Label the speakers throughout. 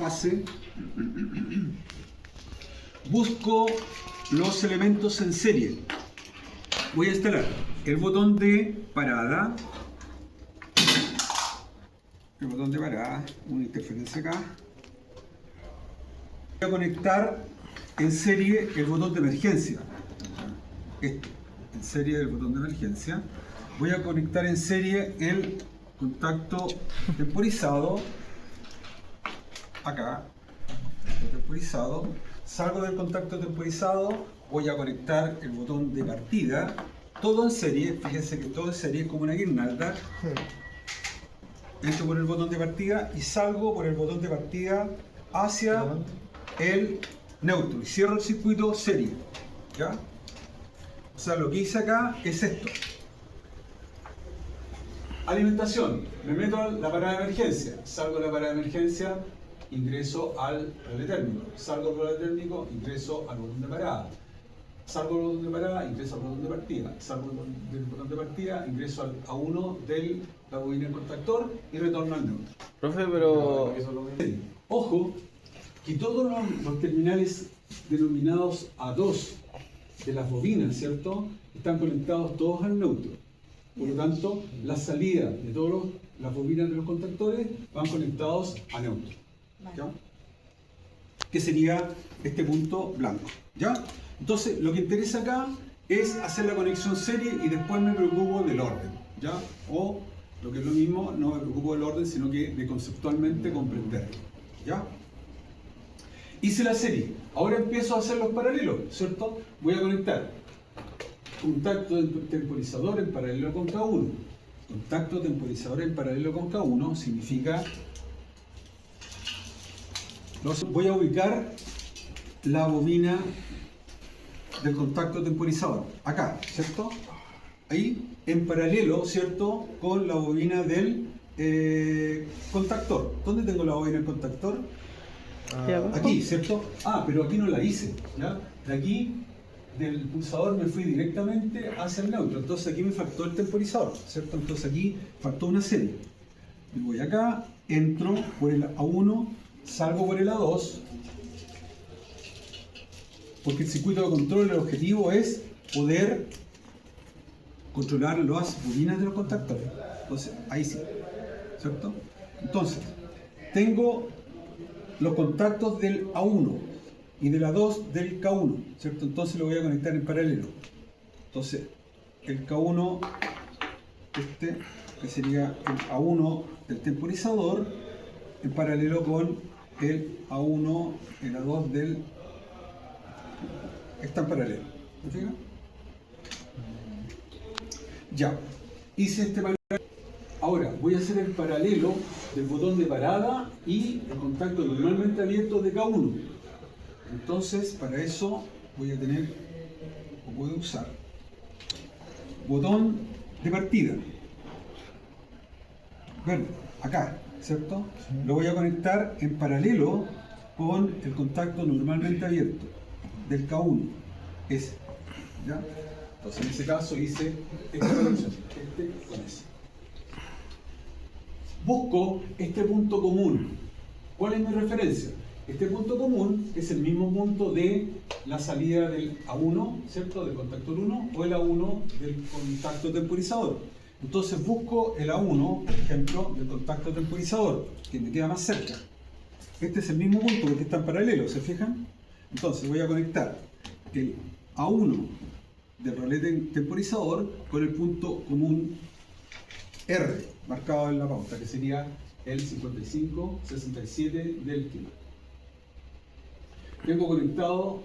Speaker 1: fase, busco los elementos en serie. Voy a instalar el botón de parada, una interferencia acá. Voy a conectar en serie el botón de emergencia. Esto, en serie el botón de emergencia. Voy a conectar en serie el contacto temporizado. Acá, temporizado. Salgo del contacto temporizado, voy a conectar el botón de partida. Todo en serie, fíjense que todo en serie es como una guirnalda. Entro por el botón de partida y salgo por el botón de partida hacia el neutro y cierro el circuito serie. ¿Ya? O sea, lo que hice acá es esto. Alimentación. Me meto a la parada de emergencia. Salgo de la parada de emergencia, ingreso al relé térmico. Salgo del relé térmico, ingreso al botón de parada. Salgo del botón de parada, ingreso al botón de partida. Salgo del botón de partida, ingreso al A1 de la bobina del contactor y retorno al neutro.
Speaker 2: Profe, pero...
Speaker 1: Ojo, que todos los terminales denominados A2 de las bobinas, ¿cierto?, están conectados todos al neutro. Por lo tanto, la salida de todas las bobinas de los contactores van conectados a neutro. ¿Ya? Que sería este punto blanco. ¿Ya? Entonces, lo que interesa acá es hacer la conexión serie y después me preocupo del orden. ¿Ya? O, lo que es lo mismo, no me preocupo del orden, sino que de conceptualmente comprenderlo. ¿Ya? Hice la serie. Ahora empiezo a hacer los paralelos, ¿cierto? Voy a conectar contacto temporizador en paralelo con K1. Contacto temporizador en paralelo con K1 significa... Voy a ubicar la bobina del contacto temporizador, acá, ¿cierto? Ahí, en paralelo, ¿cierto?, con la bobina del contactor. ¿Dónde tengo la bobina del contactor? Aquí, ¿cierto? Ah, pero aquí no la hice, ¿ya? De aquí, del pulsador, me fui directamente hacia el neutro. Entonces aquí me faltó el temporizador, ¿cierto? Entonces aquí faltó una serie. Y voy acá, entro por el A1, salgo por el A2, porque el circuito de control, el objetivo es poder controlar las bobinas de los contactores. Entonces, ahí sí, ¿cierto? Entonces, tengo los contactos del A1 y del A2 del K1, ¿cierto? Entonces lo voy a conectar en paralelo. Entonces, el K1, que sería el A1 del temporizador, en paralelo con el A1, el A2 del... Está en paralelo. ¿Me fijas? Ya. Hice este paralelo. Ahora, voy a hacer el paralelo del botón de parada y el contacto normalmente abierto de K1. Entonces, para eso voy a tener, o puedo usar, botón de partida. Verde, acá, ¿cierto? Lo voy a conectar en paralelo con el contacto normalmente abierto del K1. Ese. ¿Ya? Entonces, en ese caso hice esta conexión, con ese. Busco este punto común. ¿Cuál es mi referencia? Este punto común es el mismo punto de la salida del A1, ¿cierto?, del contactor 1, o el A1 del contacto temporizador. Entonces busco el A1, por ejemplo, del contacto temporizador, que me queda más cerca. Este es el mismo punto porque está en paralelo, ¿se fijan? Entonces voy a conectar el A1 del relé temporizador con el punto común R, marcado en la pauta, que sería el 5567 del kilo. Tengo conectado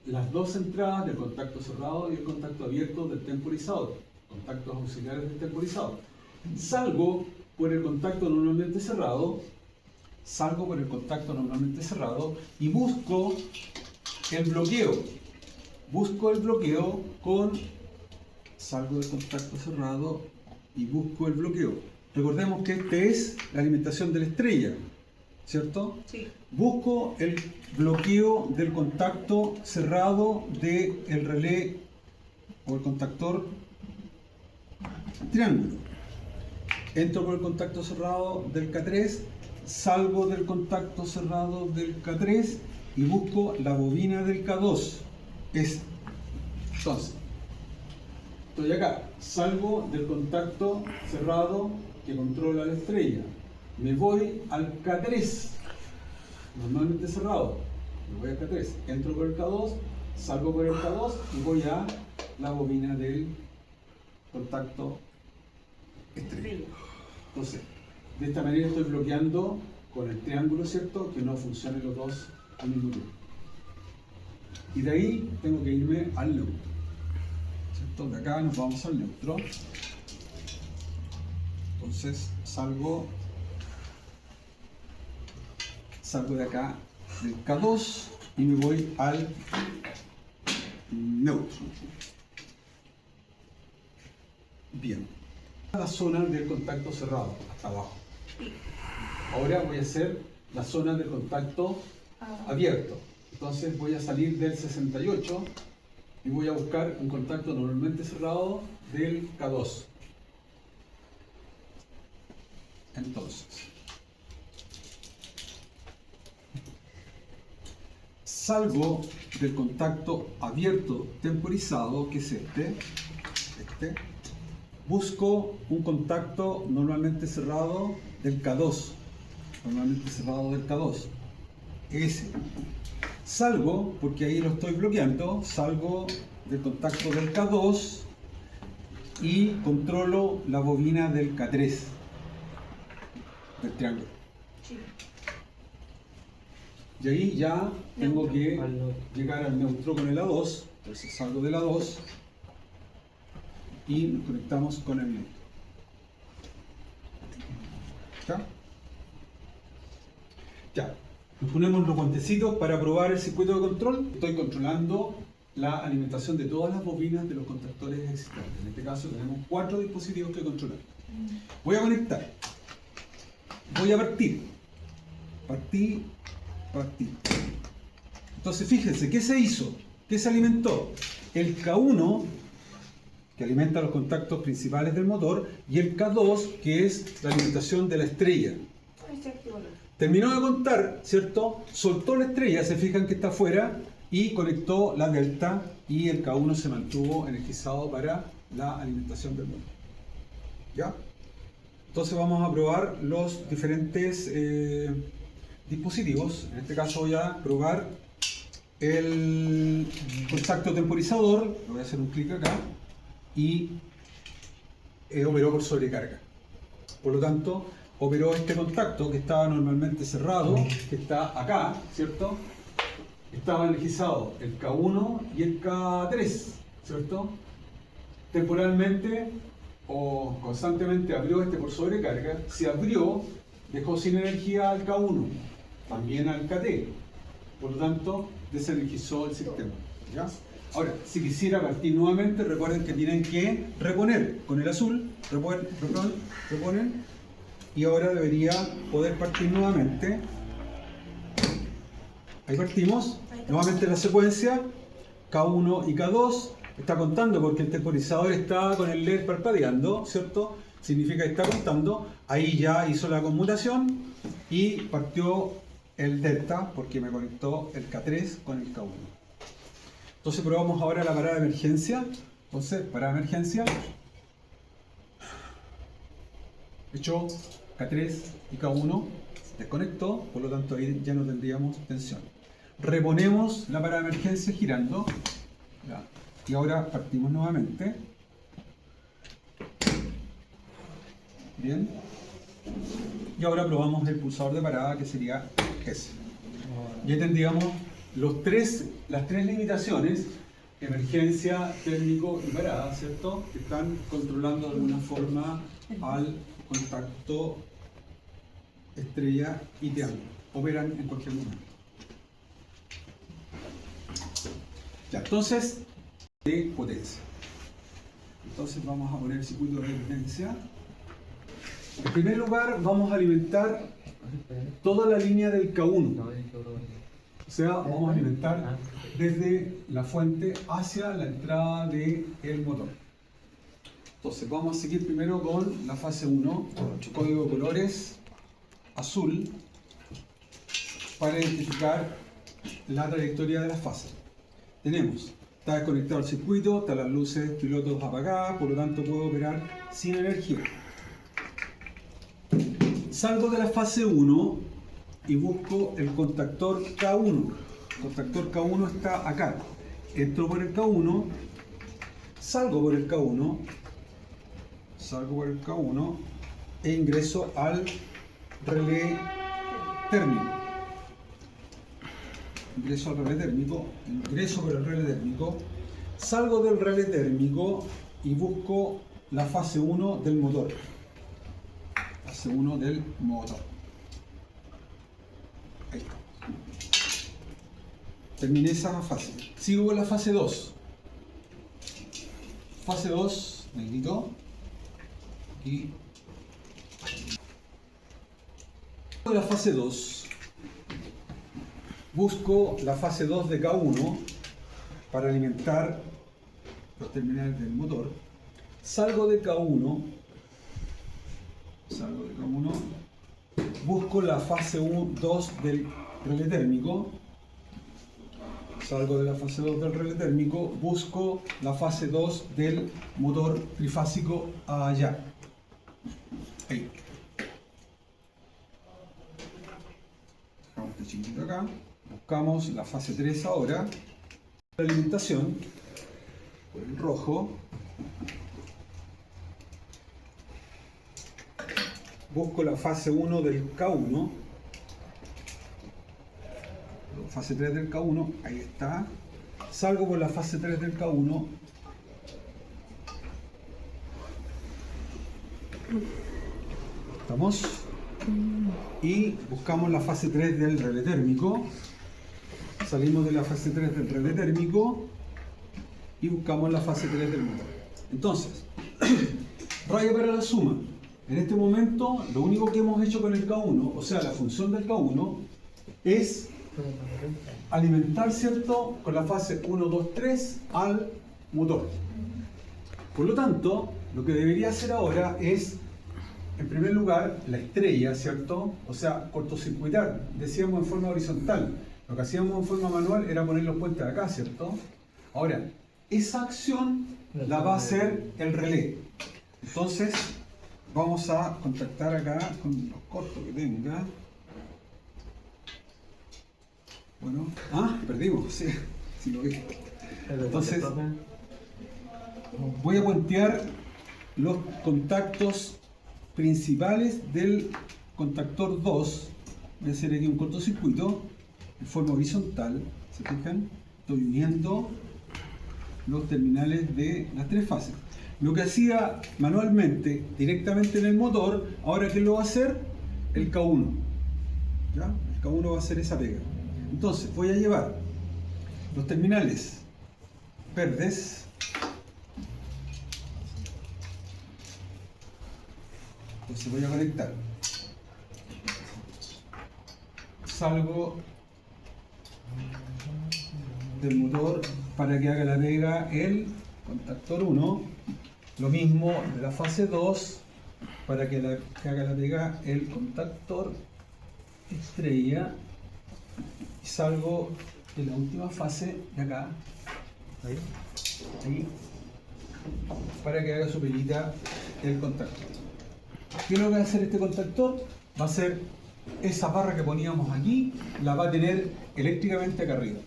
Speaker 1: las dos entradas del contacto cerrado y el contacto abierto del temporizador, contactos auxiliares del temporizador. Salgo por el contacto normalmente cerrado, y busco el bloqueo. Busco el bloqueo salgo del contacto cerrado y busco el bloqueo. Recordemos que este es la alimentación de la estrella, ¿cierto?
Speaker 3: Sí.
Speaker 1: Busco el bloqueo del contacto cerrado del relé o el contactor triángulo. Entro por el contacto cerrado del K3, salgo del contacto cerrado del K3 y busco la bobina del K2. Entonces, estoy acá, salgo del contacto cerrado que controla la estrella. Me voy al K3, normalmente cerrado. Me voy al K3, entro por el K2, salgo por el K2 y voy a la bobina del contacto estrella. Entonces, de esta manera estoy bloqueando con el triángulo, ¿cierto? Que no funcionen los dos al mismo tiempo. Y de ahí tengo que irme al neutro, ¿cierto? De acá nos vamos al neutro. Entonces salgo de acá del K2 y me voy al neutro. Bien. La zona del contacto cerrado, hasta abajo. Ahora voy a hacer la zona del contacto abierto. Entonces voy a salir del 68 y voy a buscar un contacto normalmente cerrado del K2. Entonces, salgo del contacto abierto temporizado, que es este. Busco un contacto normalmente cerrado del K2. Ese. Salgo, porque ahí lo estoy bloqueando, salgo del contacto del K2 y controlo la bobina del K3, del triángulo. Y ahí ya tengo que llegar al neutro con el A2, entonces salgo del A2 y nos conectamos con el neutro. ¿Está? Ya. Nos ponemos los guantecitos para probar el circuito de control. Estoy controlando la alimentación de todas las bobinas de los contactores existentes. En este caso tenemos 4 dispositivos que controlar. Voy a conectar. Voy a partir. Partí. Entonces fíjense, ¿qué se hizo? ¿Qué se alimentó? El K1, que alimenta los contactos principales del motor, y el K2, que es la alimentación de la estrella. Terminó de contar, ¿cierto? Soltó la estrella, se fijan que está afuera, y conectó la delta, y el K1 se mantuvo energizado para la alimentación del motor. ¿Ya? Entonces vamos a probar los diferentes dispositivos. En este caso voy a probar el contacto temporizador. Le voy a hacer un clic acá, y operó por sobrecarga. Por lo tanto, operó este contacto que estaba normalmente cerrado, que está acá, ¿cierto? Estaba energizado el K1 y el K3, ¿cierto? Temporalmente o constantemente abrió este por sobrecarga. Se abrió, dejó sin energía al K1, también al KT. Por lo tanto, desenergizó el sistema. ¿Ya? Ahora, si quisiera partir nuevamente, recuerden que tienen que reponer con el azul, reponen. Y ahora debería poder partir nuevamente. Ahí partimos. Nuevamente la secuencia K1 y K2 está contando porque el temporizador está con el LED parpadeando, ¿cierto? Significa que está contando. Ahí ya hizo la conmutación y partió el delta porque me conectó el K3 con el K1. Entonces probamos ahora la parada de emergencia. Entonces, parada de emergencia. Hecho K3 y K1, desconectó, por lo tanto ahí ya no tendríamos tensión. Reponemos la parada de emergencia girando, ya, y ahora partimos nuevamente. Bien. Y ahora probamos el pulsador de parada, que sería ese. Ya tendríamos las tres limitaciones: emergencia, técnico y parada, ¿cierto? Que están controlando de alguna forma al contacto estrella y triángulo. Operan en cualquier momento. Ya, entonces, de potencia. Entonces vamos a poner el circuito de potencia. En primer lugar, vamos a alimentar toda la línea del K1. O sea, vamos a alimentar desde la fuente hacia la entrada del motor. Entonces vamos a seguir primero con la fase 1, código de colores azul para identificar la trayectoria de las fases. Tenemos, está desconectado el circuito, están las luces pilotos apagadas, por lo tanto puedo operar sin energía. Salgo de la fase 1 y busco el contactor K1. El contactor K1 está acá. Entro por el K1, salgo por el K1, e ingreso al relé térmico. Ingreso por el relé térmico, salgo del relé térmico y busco la fase 1 del motor. Fase 1 del motor. Ahí está. Terminé esa fase. Sigo con la fase 2. Fase 2, negrito. Aquí. De la fase 2, busco la fase 2 de K1 para alimentar los terminales del motor. Salgo de K1, busco la fase 2 del relé térmico. Salgo de la fase 2 del relé térmico, busco la fase 2 del motor trifásico allá. Ahí. Dejamos este chiquito acá. Buscamos la fase 3 ahora. La alimentación por el rojo. Busco la fase 1 del K1. Fase 3 del K1, ahí está. Salgo por la fase 3 del K1. ¿Estamos? Y buscamos la fase 3 del relé térmico. Salimos de la fase 3 del relé térmico y buscamos la fase 3 del motor. Entonces, raya para la suma. En este momento, lo único que hemos hecho con el K1, o sea, la función del K1, es alimentar, ¿cierto?, con la fase 1, 2, 3 al motor. Por lo tanto, lo que debería hacer ahora es, en primer lugar, la estrella, ¿cierto? O sea, cortocircuitar. Decíamos en forma horizontal. Lo que hacíamos en forma manual era poner los puentes acá, ¿cierto? Ahora, esa acción la va a hacer el relé. Entonces, vamos a contactar acá con los cortos que tenga. Bueno, perdimos, sí lo vi. Entonces, voy a puentear los contactos principales del contactor 2. Voy a hacer aquí un cortocircuito en forma horizontal. ¿Se fijan? Estoy uniendo los terminales de las tres fases. Lo que hacía manualmente, directamente en el motor, ahora ¿qué lo va a hacer? El K1. ¿Ya? El K1 va a hacer esa pega. Entonces voy a llevar los terminales verdes entonces voy a conectar, salgo del motor para que haga la pega el contactor 1, lo mismo de la fase 2 para que haga la pega el contactor estrella. Y salgo de la última fase de acá, ahí, para que haga su peguita el contactor. ¿Qué es lo que va a hacer este contactor? Va a hacer esa barra que poníamos aquí, la va a tener eléctricamente acá arriba.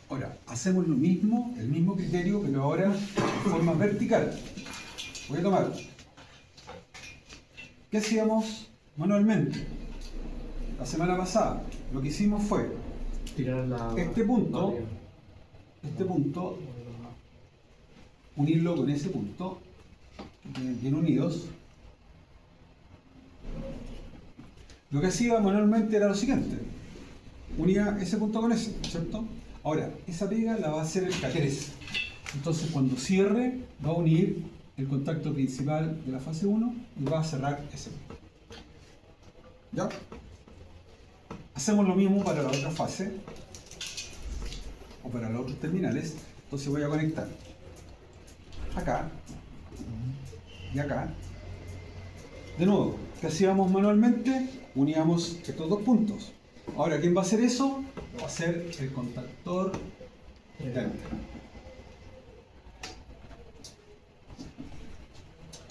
Speaker 1: Ahora, hacemos lo mismo, el mismo criterio, pero ahora de forma vertical. Voy a tomar. ¿Qué hacíamos manualmente? La semana pasada lo que hicimos fue
Speaker 2: tirar
Speaker 1: este punto, unirlo con ese punto, bien unidos. Lo que hacía manualmente era lo siguiente: unía ese punto con ese, ¿cierto? Ahora, esa pega la va a hacer el K3. Entonces, cuando cierre, va a unir el contacto principal de la fase 1 y va a cerrar ese punto. ¿Ya? Hacemos lo mismo para la otra fase o para los otros terminales. Entonces voy a conectar acá y acá De nuevo, ¿qué hacíamos manualmente? Uníamos estos dos puntos. Ahora, ¿quién va a hacer eso? Lo va a hacer el contactor delta.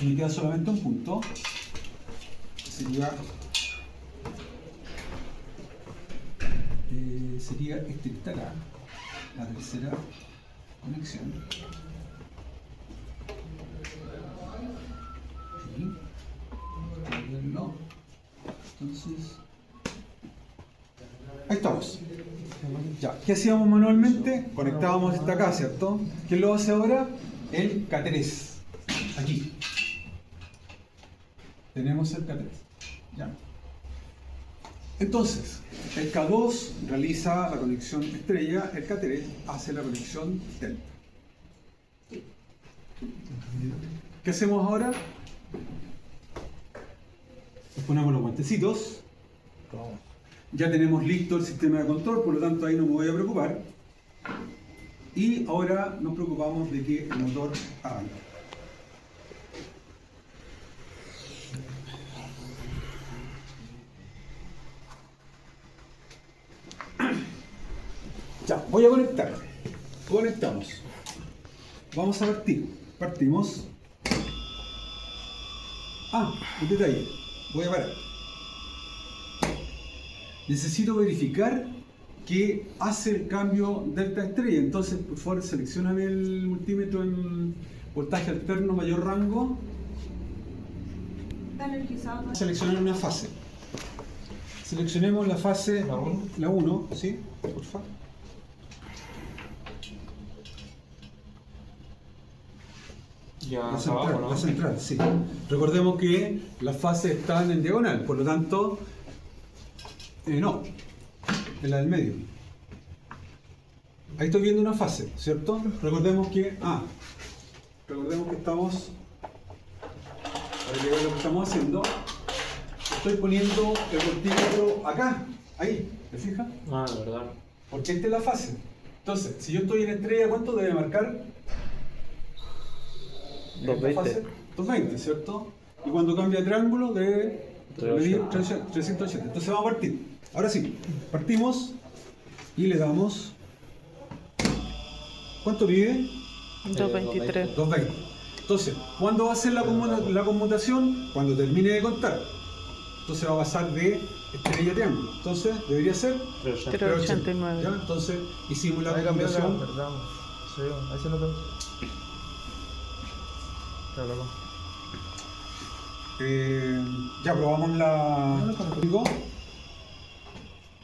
Speaker 1: Y me queda solamente un punto. Sería este que está acá, la tercera conexión. No. Entonces, ahí estamos. Ya, ¿qué hacíamos manualmente? Conectábamos esta acá, ¿cierto? ¿Quién lo hace ahora? El K3. Aquí. Tenemos el K3. ¿Ya? Entonces, el K2 realiza la conexión estrella, el K3 hace la conexión delta. ¿Qué hacemos ahora? Nos ponemos los guantecitos. Ya tenemos listo el sistema de control, por lo tanto ahí no me voy a preocupar. Y ahora nos preocupamos de que el motor arranque. Ya, voy a conectar. Conectamos. Vamos a partir. Partimos. Un detalle. Voy a parar. Necesito verificar que hace el cambio delta estrella. Entonces, por favor, seleccioname el multímetro en voltaje alterno mayor rango. Seleccionar una fase. Seleccionemos la fase, la 1, ¿sí? Por favor. La central, sí. Recordemos que las fases están en diagonal, por lo tanto, no, en la del medio. Ahí estoy viendo una fase, ¿cierto? Recordemos que estamos, para que vean lo que estamos haciendo, estoy poniendo el voltímetro acá, ahí, ¿te fijas?
Speaker 2: De verdad.
Speaker 1: Porque esta es la fase. Entonces, si yo estoy en estrella, ¿cuánto debe marcar?
Speaker 2: 220.
Speaker 1: 220, ¿cierto? Y cuando cambia triángulo debe medir 380. Entonces vamos a partir. Ahora sí, partimos y le damos. ¿Cuánto mide?
Speaker 3: 223.
Speaker 1: 220. Entonces, ¿cuándo va a ser la conmutación? Cuando termine de contar. Entonces va a pasar de estrella a triángulo. Entonces debería ser
Speaker 3: 389.
Speaker 1: ¿ya? Entonces hicimos la
Speaker 4: Ahí cambió la
Speaker 1: conmutación.
Speaker 4: verdad. Sí, ahí se lo tengo. Claro, loco.
Speaker 1: Ya probamos la.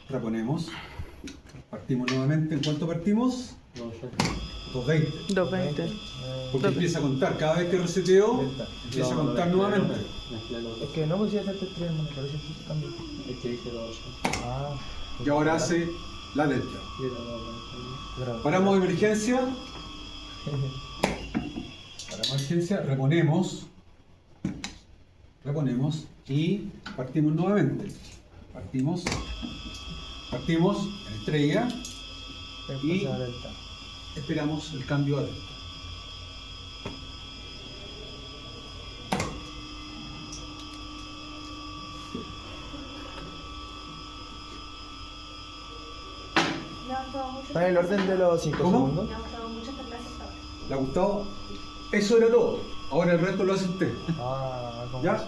Speaker 1: Reponemos. Partimos nuevamente. ¿En cuánto partimos? 220.
Speaker 3: 220.
Speaker 1: Porque empieza a contar. Cada vez que reseteo, empieza a contar nuevamente.
Speaker 4: Es que no consigue hacerte estrella, hermano, por eso cambio.
Speaker 2: Es que dije 280.
Speaker 4: Ah.
Speaker 1: Y ahora hace la delta.
Speaker 4: Bravo.
Speaker 1: Paramos de emergencia. Paramos de emergencia. Reponemos. Reponemos. Y partimos nuevamente. Partimos en estrella.
Speaker 4: Después a la delta.
Speaker 1: Esperamos el cambio a delta.
Speaker 4: Está en el orden de los 5
Speaker 1: ¿Cómo?
Speaker 4: segundos.
Speaker 1: ¿Le ha gustado? Eso era todo. Ahora el resto lo hace usted.
Speaker 4: ¿Cómo
Speaker 1: ¿Ya?
Speaker 4: es?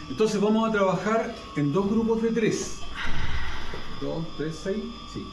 Speaker 1: Entonces vamos a trabajar en dos grupos de 3. 2, 3, 6. Sí.